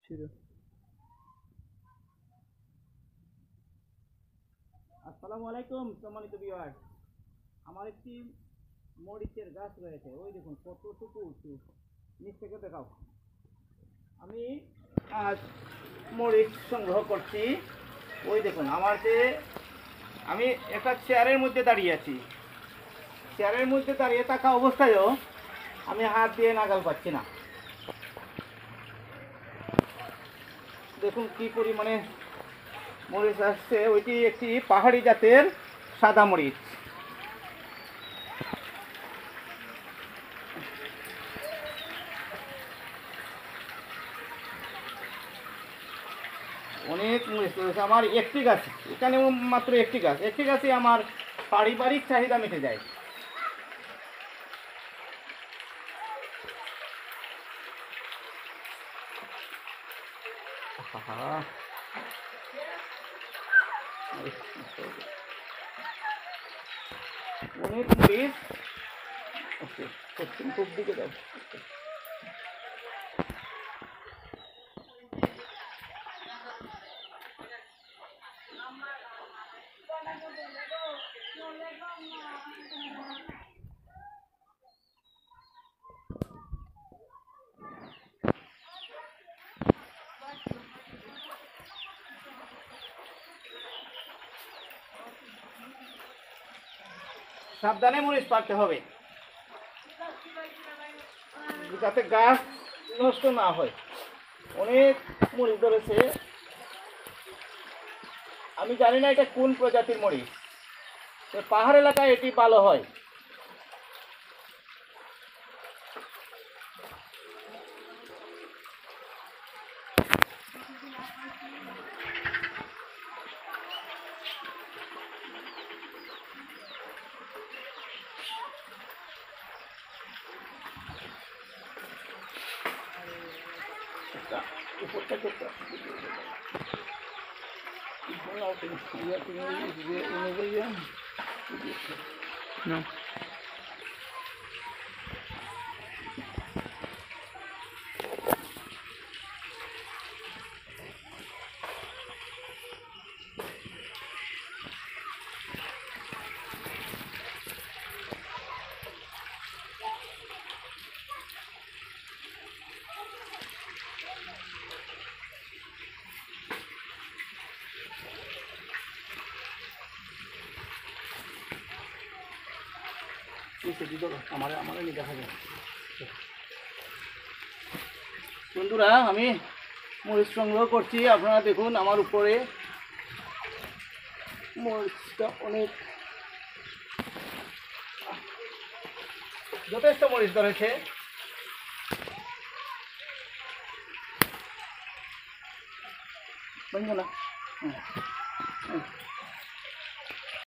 শুরু। আসসালামু আলাইকুম সম্মানিত ভিউয়ার্স। আমার একটি মরিচের গাছ রয়েছে, ওই দেখুন কতটুকু উঁচু, নিচ থেকে দেখাও। আমি আজ মরিচ সংগ্রহ করছি। ওই দেখুন আমার যে আমি একটা চেয়ারের মধ্যে দাঁড়িয়ে আছি, চেয়ারের মধ্যে দাঁড়িয়ে থাকা অবস্থায়ও আমি হাত দিয়ে নাগাল পাচ্ছি না। দেখুন কি পরিমাণে মরিচ আসছে। ওইটি একটি পাহাড়ি জাতের সাদা মরিচ। অনেক মরিচ রয়েছে আমার একটি গাছ, এখানে মাত্র একটি গাছে আমার পারিবারিক চাহিদা মিটে যায়। অনেক মরিচ। পশ্চিম পূব দিকে যাও। সাবধানে মরিচ পাড়তে হবে যাতে গাছ নষ্ট না হয়। অনেক মরিচ ধরেছে, আমি জানি না এটা কোন প্রজাতির মরিচ। পাহাড় এলাকায় এটি ভালো হয়। No. বন্ধুরা, আমি মরিচ সংগ্রহ করছি। আপনারা দেখুন আমার উপরে মরিচটা অনেক, যথেষ্ট মরিচ ধরেছে। না